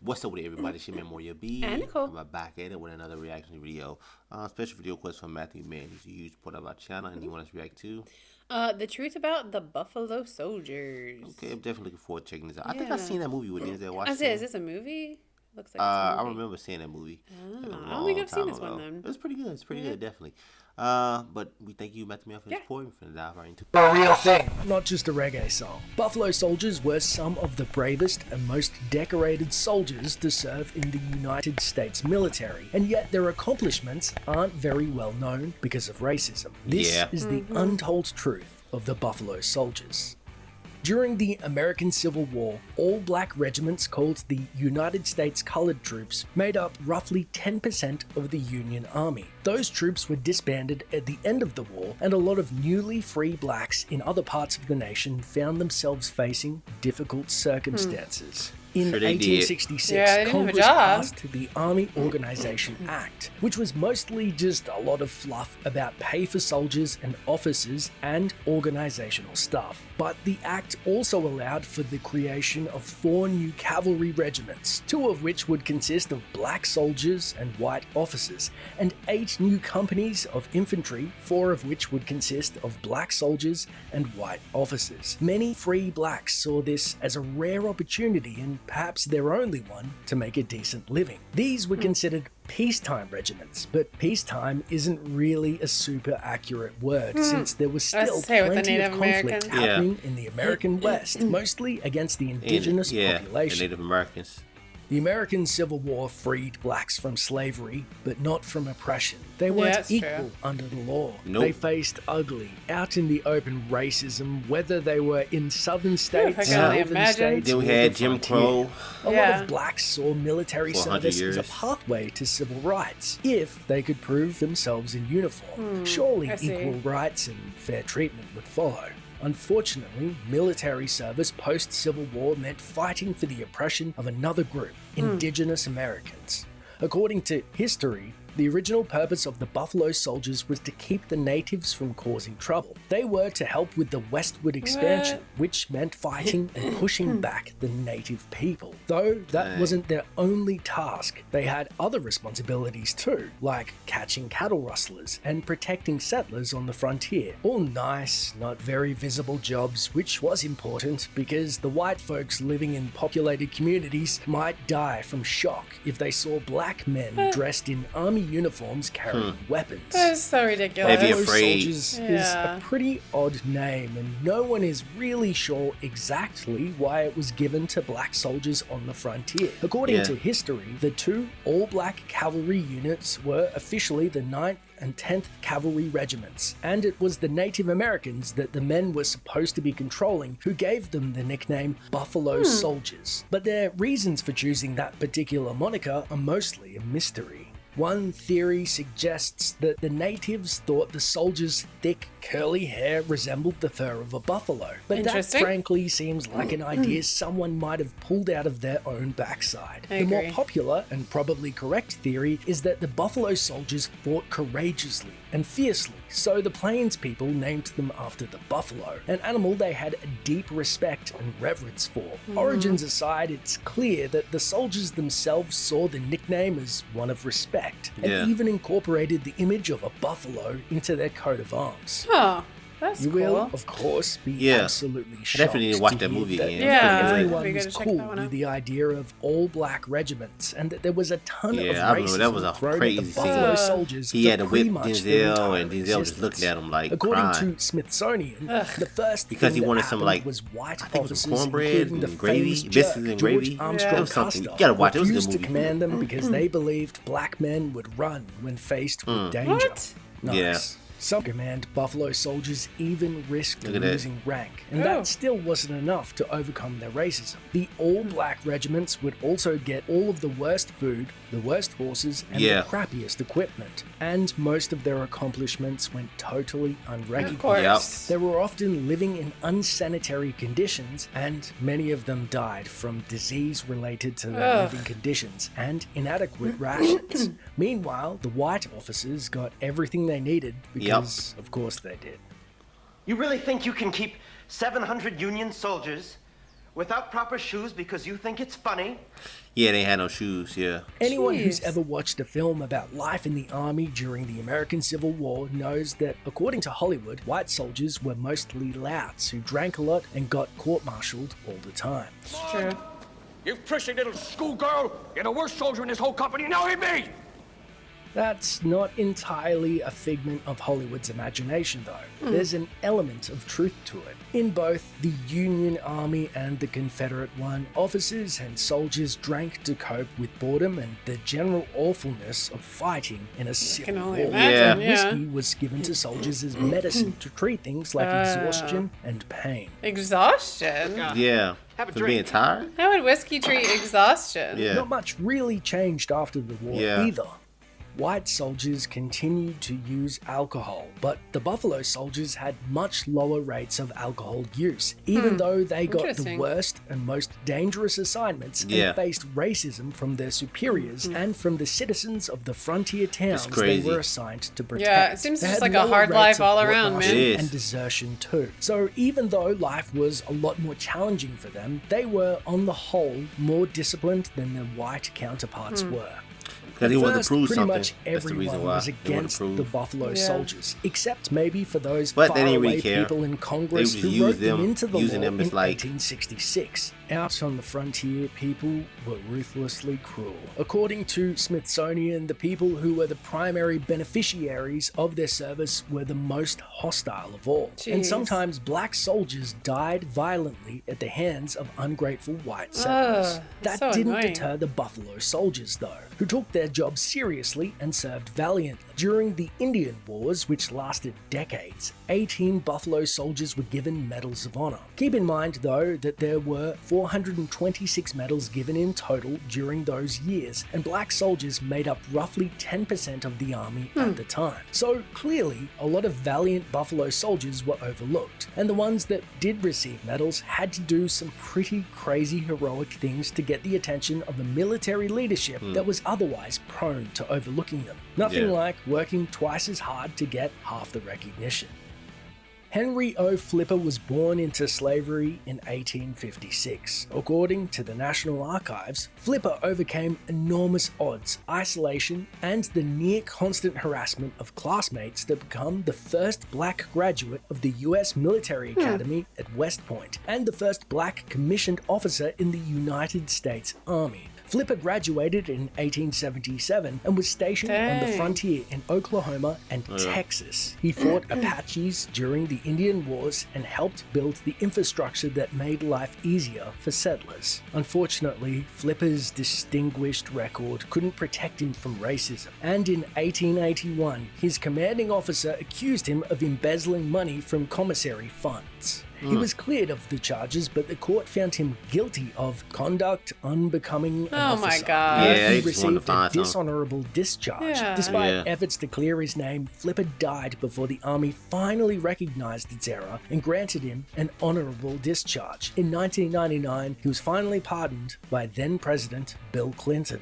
What's up with everybody? It's your man Moria B. And Nicole. I'm back at it with another reaction video. Special video request from Matthew Mann. He's a huge supporter of our channel and he wants us to react to The truth about the Buffalo Soldiers. Okay, I'm definitely looking forward to checking this out. I think I've seen that movie with Denzel Washington. I said, is this a movie? Looks like it's a movie. I remember seeing that movie. I don't think I've seen this one then. It was pretty good. It's pretty good, definitely. But we thank you, Matthew Mann, for the support. We're finna dive right into A real thing, not just a reggae song. Buffalo Soldiers were some of the bravest and most decorated soldiers to serve in the United States military, and yet their accomplishments aren't very well known because of racism. This is the untold truth of the Buffalo Soldiers. During the American Civil War, all black regiments called the United States Colored Troops made up roughly 10% of the Union Army. Those troops were disbanded at the end of the war, and a lot of newly free blacks in other parts of the nation found themselves facing difficult circumstances. In 1866, Congress passed the Army Organization Act, which was mostly just a lot of fluff about pay for soldiers and officers and organizational stuff. But the act also allowed for the creation of 4 new cavalry regiments, 2 of which would consist of black soldiers and white officers, and 8 new companies of infantry, 4 of which would consist of black soldiers and white officers. Many free blacks saw this as a rare opportunity and perhaps their only one to make a decent living. These were considered peacetime regiments, but peacetime isn't really a super accurate word since there was still plenty of conflict happening in the American West, mostly against the indigenous population. The Native Americans. The American Civil War freed blacks from slavery, but not from oppression. They weren't equal under the law. They faced ugly, out in the open racism, whether they were in southern states, northern states, then we had Jim Crow. A lot of blacks saw military service as a pathway to civil rights, if they could prove themselves in uniform. Surely equal rights and fair treatment would follow. Unfortunately, military service post-Civil War meant fighting for the oppression of another group, Indigenous Americans. According to history, the original purpose of the Buffalo Soldiers was to keep the natives from causing trouble. They were to help with the westward expansion, which meant fighting and pushing back the native people. Though that wasn't their only task, they had other responsibilities too, like catching cattle rustlers and protecting settlers on the frontier. All nice, not very visible jobs, which was important because the white folks living in populated communities might die from shock if they saw black men dressed in army uniforms carrying weapons. That's so ridiculous. They'd be afraid. Soldiers is a pretty odd name, and no one is really sure exactly why it was given to black soldiers on the frontier. According to history, the 2 all-black cavalry units were officially the 9th and 10th Cavalry Regiments, and it was the Native Americans that the men were supposed to be controlling who gave them the nickname Buffalo Soldiers. But their reasons for choosing that particular moniker are mostly a mystery. One theory suggests that the natives thought the soldiers' thick, curly hair resembled the fur of a buffalo, but that frankly seems like an idea someone might have pulled out of their own backside. The more popular and probably correct theory is that the Buffalo Soldiers fought courageously and fiercely, so the Plains people named them after the buffalo, an animal they had a deep respect and reverence for. Origins aside, it's clear that the soldiers themselves saw the nickname as one of respect, and even incorporated the image of a buffalo into their coat of arms. That's you will, of course, be absolutely shocked. Definitely need to watch that movie again. Everyone was cool with the idea of all-black regiments, and that there was a ton of racism that was a crazy the Buffalo Soldiers. He had to whip Denzel, and Denzel just looking at him like According crying. to Smithsonian, the first because he wanted some was white I think it was officers, cornbread including the and gravy, famous biscuits and gravy. George Armstrong something. You Custer, gotta watch it. It was a good refused to movie. command them because they believed black men would run when faced with danger. Nice. Some command Buffalo Soldiers even risked losing rank, and that still wasn't enough to overcome their racism. The all-black regiments would also get all of the worst food, the worst horses, and the crappiest equipment, and most of their accomplishments went totally unrecognized. They were often living in unsanitary conditions, and many of them died from disease related to their living conditions and inadequate rations. Meanwhile, the white officers got everything they needed because, of course, they did. You really think you can keep 700 Union soldiers Without proper shoes because you think it's funny? Yeah, they had no shoes. Yeah. Anyone who's Jeez. ever watched a film about life in the army during the American Civil War knows that, according to Hollywood, white soldiers were mostly louts who drank a lot and got court-martialed all the time. It's true. You prissy little schoolgirl! You're the worst soldier in this whole company, now hit me! That's not entirely a figment of Hollywood's imagination, though. There's an element of truth to it. In both the Union Army and the Confederate one, officers and soldiers drank to cope with boredom and the general awfulness of fighting in a civil can only war. imagine, yeah. Whiskey was given to soldiers as medicine to treat things like exhaustion and pain. Exhaustion? Yeah. Have a For drink. being tired. How would whiskey treat exhaustion? Yeah. Not much really changed after the war Yeah. either. White soldiers continued to use alcohol, but the Buffalo Soldiers had much lower rates of alcohol use, even though they got the Interesting. worst and most dangerous assignments Yeah. and faced racism from their superiors and from the citizens of the frontier towns they crazy. were assigned to protect. Yeah, it seems They just had like a lower hard rates life of all around, court-martial man. It is. and desertion too. So even though life was a lot more challenging for them, they were, on the whole, more disciplined than their white counterparts were. Because he wanted to First, prove pretty something. much That's the reason everyone why. was They wanted against to prove. the Buffalo Yeah. Soldiers, except maybe for those But they didn't faraway really care. people in Congress They who just wrote used them them- into the using law them as in like- 1866. Out on the frontier, people were ruthlessly cruel. According to Smithsonian, the people who were the primary beneficiaries of their service were the most hostile of all. And Jeez. sometimes black soldiers died violently at the hands of ungrateful white settlers. That so didn't annoying. deter the Buffalo Soldiers, though, who took their job seriously and served valiantly. During the Indian Wars, which lasted decades, 18 Buffalo Soldiers were given Medals of Honor. Keep in mind, though, that there were 426 medals given in total during those years, and black soldiers made up roughly 10% of the army at the time. So clearly, a lot of valiant Buffalo Soldiers were overlooked, and the ones that did receive medals had to do some pretty crazy heroic things to get the attention of a military leadership that was otherwise prone to overlooking them. Nothing Yeah. like working twice as hard to get half the recognition. Henry O. Flipper was born into slavery in 1856. According to the National Archives, Flipper overcame enormous odds, isolation, and the near constant harassment of classmates to become the first black graduate of the US Military Academy at West Point and the first black commissioned officer in the United States Army. Flipper graduated in 1877 and was stationed on the Dang. frontier in Oklahoma and Texas. He fought Apaches during the Indian Wars and helped build the infrastructure that made life easier for settlers. Unfortunately, Flipper's distinguished record couldn't protect him from racism, and in 1881, his commanding officer accused him of embezzling money from commissary funds. He was cleared of the charges, but the court found him guilty of conduct unbecoming an Oh my officer. God. Yeah, And they he just wanted to received a find something. dishonorable discharge. Yeah. Despite Yeah. efforts to clear his name, Flipper died before the army finally recognized its error and granted him an honorable discharge. In 1999, he was finally pardoned by then President Bill Clinton.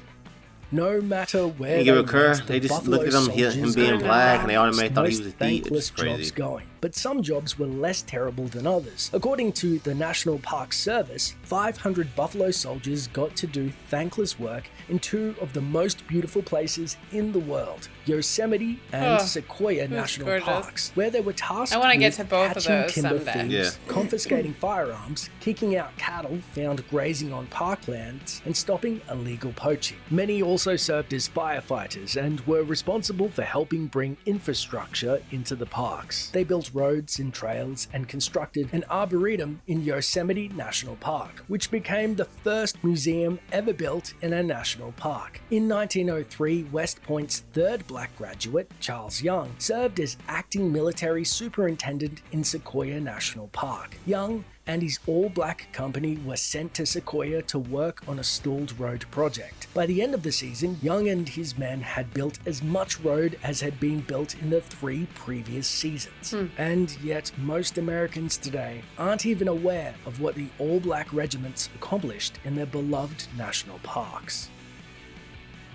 No matter where They give a went, cur. the They just Buffalo looked at him, him Soldiers being were black, and they the automatically thought he most was a thief. thankless It's crazy. jobs going. But some jobs were less terrible than others. According to the National Park Service, 500 Buffalo Soldiers got to do thankless work in two of the most beautiful places in the world, Yosemite and Oh, Sequoia National gorgeous. Parks, where they were tasked I wanna get with to both of catching those timber someday. thieves, Yeah. confiscating firearms, kicking out cattle found grazing on parklands, and stopping illegal poaching. Many also served as firefighters and were responsible for helping bring infrastructure into the parks. They built roads and trails and constructed an arboretum in Yosemite National Park, which became the first museum ever built in a national park. In 1903, West Point's third black graduate, Charles Young, served as acting military superintendent in Sequoia National Park. Young and his all-black company were sent to Sequoia to work on a stalled road project. By the end of the season, Young and his men had built as much road as had been built in the 3 previous seasons. And yet, most Americans today aren't even aware of what the all-black regiments accomplished in their beloved national parks.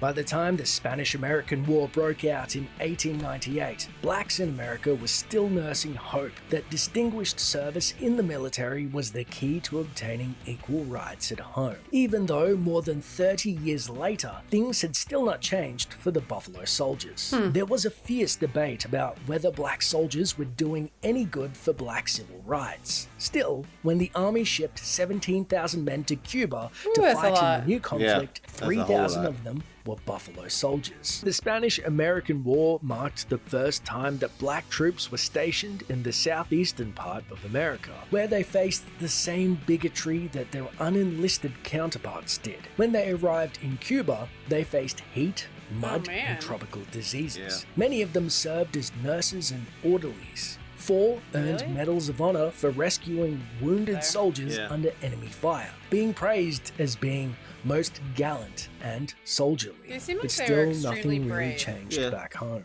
By the time the Spanish-American War broke out in 1898, blacks in America were still nursing hope that distinguished service in the military was the key to obtaining equal rights at home. Even though more than 30 years later, things had still not changed for the Buffalo Soldiers. There was a fierce debate about whether black soldiers were doing any good for black civil rights. Still, when the army shipped 17,000 men to Cuba to that's a fight lot. in the new conflict, that's a whole 3,000 lot. of them were Buffalo Soldiers. The Spanish-American War marked the first time that black troops were stationed in the southeastern part of America, where they faced the same bigotry that their unenlisted counterparts did. When they arrived in Cuba, they faced heat, mud, man. and tropical diseases. Yeah. Many of them served as nurses and orderlies. 4 earned Really? medals of honor for rescuing wounded soldiers Yeah. under enemy fire, being praised as being most gallant and soldierly. They seem like but they still, were extremely nothing really brave. changed Yeah. back home.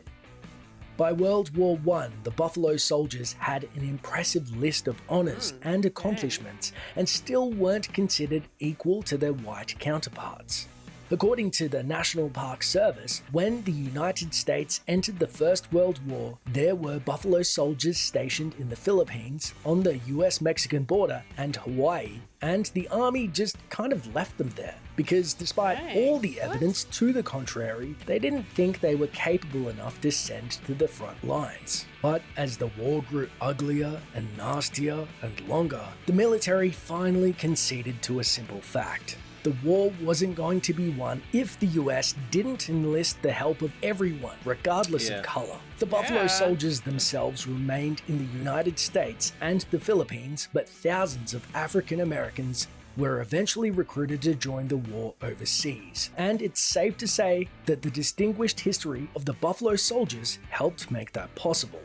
By World War I, the Buffalo Soldiers had an impressive list of honors and accomplishments, and still weren't considered equal to their white counterparts. According to the National Park Service, when the United States entered the First World War, there were Buffalo Soldiers stationed in the Philippines, on the US-Mexican border, and Hawaii, and the Army just kind of left them there, because despite Dang, all the what? evidence to the contrary, they didn't think they were capable enough to send to the front lines. But as the war grew uglier and nastier and longer, the military finally conceded to a simple fact. The war wasn't going to be won if the US didn't enlist the help of everyone, regardless Yeah. of color. The Buffalo Yeah. Soldiers themselves remained in the United States and the Philippines, but thousands of African Americans were eventually recruited to join the war overseas. And it's safe to say that the distinguished history of the Buffalo Soldiers helped make that possible.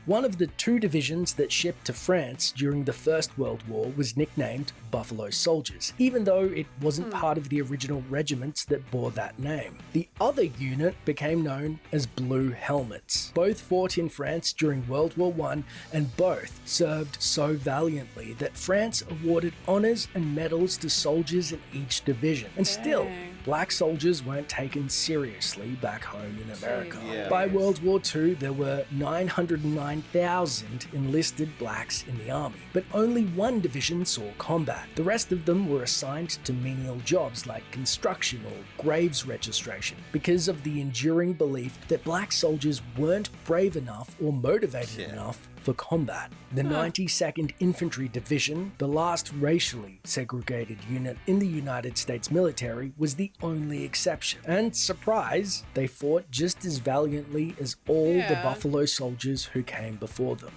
One of the 2 divisions that shipped to France during the First World War was nicknamed Buffalo Soldiers, even though it wasn't part of the original regiments that bore that name. The other unit became known as Blue Helmets. Both fought in France during World War I, and both served so valiantly that France awarded honors and medals to soldiers in each division. And still, Dang. black soldiers weren't taken seriously back home in America. Yeah. By World War II, there were 909,000 enlisted blacks in the army, but only 1 division saw combat. The rest of them were assigned to menial jobs like construction or graves registration because of the enduring belief that black soldiers weren't brave enough or motivated enough for combat. The 92nd Infantry Division, the last racially segregated unit in the United States military, was the only exception. And surprise, they fought just as valiantly as all the Yeah. Buffalo Soldiers who came before them.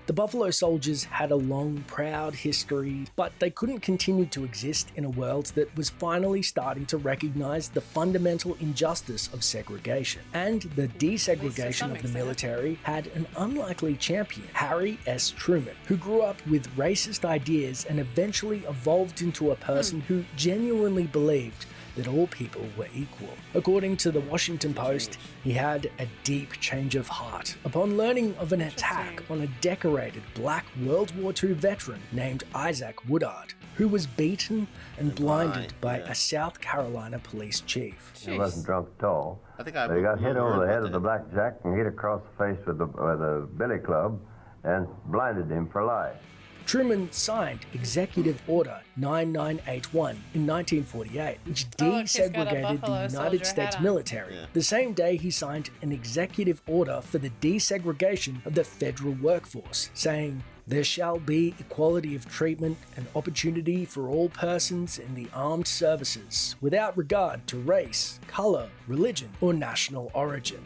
The Buffalo Soldiers had a long, proud history, but they couldn't continue to exist in a world that was finally starting to recognize the fundamental injustice of segregation. And the desegregation some of the extent. military had an unlikely champion, Harry S. Truman, who grew up with racist ideas and eventually evolved into a person who genuinely believed that all people were equal. According to the Washington Post, he had a deep change of heart upon learning of an attack on a decorated black World War II veteran named Isaac Woodard, who was beaten and blinded by yeah. a South Carolina police chief. He wasn't drunk at all. I think I But he got hit heard over the head about of the that. blackjack and hit across the face with a billy club and blinded him for life. Truman signed Executive Order 9981 in 1948, which Oh, look, he's got a desegregated Buffalo the United Soldier States hat on. military. Yeah. The same day, he signed an executive order for the desegregation of the federal workforce, saying, "There shall be equality of treatment and opportunity for all persons in the armed services, without regard to race, color, religion, or national origin."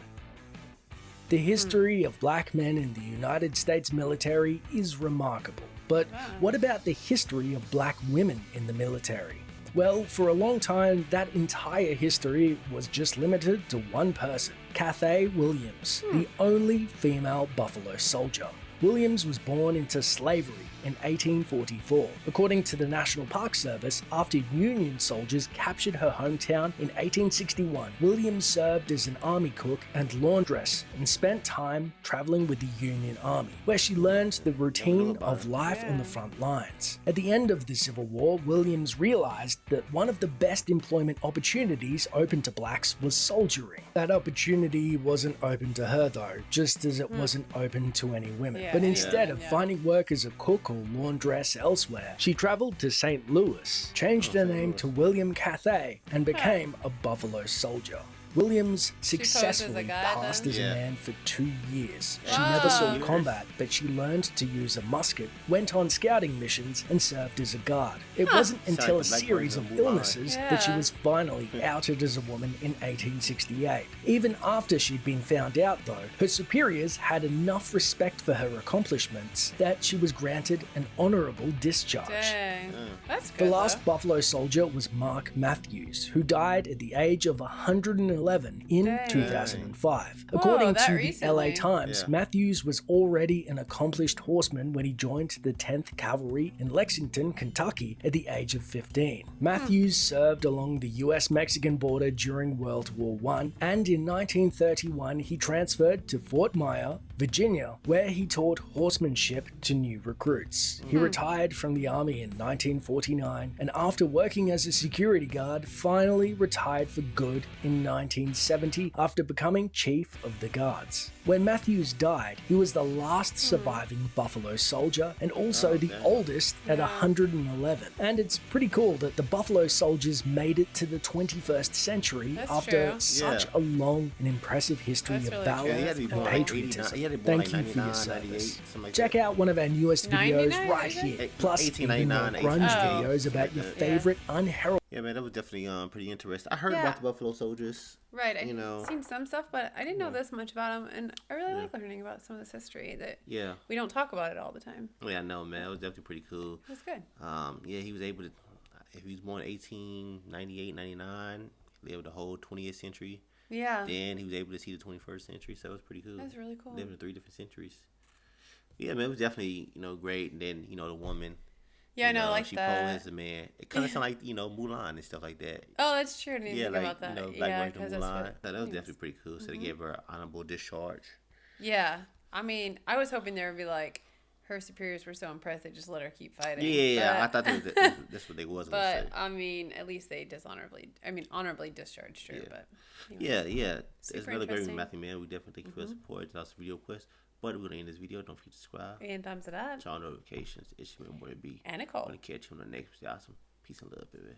The history of black men in the United States military is remarkable. But what about the history of black women in the military? Well, for a long time, that entire history was just limited to one person, Cathay Williams, the only female Buffalo Soldier. Williams was born into slavery in 1844. According to the National Park Service, after Union soldiers captured her hometown in 1861, Williams served as an army cook and laundress and spent time traveling with the Union Army, where she learned the routine of life on the front lines. At the end of the Civil War, Williams realized that one of the best employment opportunities open to blacks was soldiering. That opportunity wasn't open to her though, just as it wasn't open to any women. Yeah, But instead of finding work as a cook or laundress elsewhere, she traveled to St. Louis, changed her name to William Cathay, and became a Buffalo Soldier. Williams successfully guy, passed then? as a man for 2 years. She never saw combat, but she learned to use a musket, went on scouting missions, and served as a guard. It wasn't until a series of illnesses that she was finally outed as a woman in 1868. Even after she'd been found out, though, her superiors had enough respect for her accomplishments that she was granted an honorable discharge. Dang. That's The good. last Buffalo Soldier was Mark Matthews, who died at the age of 111 in 2005. According that to the recently. LA Times, Matthews was already an accomplished horseman when he joined the 10th Cavalry in Lexington, Kentucky at the age of 15. Matthews served along the US-Mexican border during World War I, and in 1931 he transferred to Fort Myer, Virginia, where he taught horsemanship to new recruits. He retired from the Army in 1949, and after working as a security guard, finally retired for good in 1970 after becoming Chief of the Guards. When Matthews died, he was the last surviving Buffalo Soldier and also the oldest at 111. And it's pretty cool that the Buffalo Soldiers made it to the 21st century That's after true. such a long and impressive history That's of really valor true. He had to be and born like patriotism. 89. He had to be born Thank like you for your 99, 98, service. something like Check that. out one of our newest videos 99, right is it? here, plus even more 1899, grunge 1899. videos about your favorite unheralded. Yeah, man, that was definitely pretty interesting. I heard Yeah. about the Buffalo Soldiers. Right, I've You know. seen some stuff, but I didn't know this much about them, and I really like learning about some of this history that Yeah. we don't talk about it all the time. Yeah, I know, man. It was definitely pretty cool. It was good. Yeah, he was able to, if he was born 1898, 99, lived the whole 20th century. Yeah, Then he was able to see the 21st century, so it was pretty cool. that's really cool. Lived in 3 different centuries. Yeah, man, it was definitely, great. And then, the woman. Yeah, I know, like she that. posed as a man. It kind of sounded like, Mulan and stuff like that. Oh, that's true. I didn't Yeah, think like, about that. black Yeah, version because of that's Mulan. what. So that was definitely pretty cool. So they gave her an honorable discharge. Yeah, I mean, I was hoping there would be like her superiors were so impressed they just let her keep fighting. Yeah, I but- thought that's what they was gonna say. But I mean, at least they honorably discharged her. Yeah. But anyway. Yeah. It's Super another great interesting. Matthew, man. We definitely thank you for your support and also video requests. But we're gonna end this video. Don't forget to subscribe. And thumbs it up. Turn on notifications. It's your boy B. And Nicole. I'm gonna catch you on the next awesome. Peace and love, baby.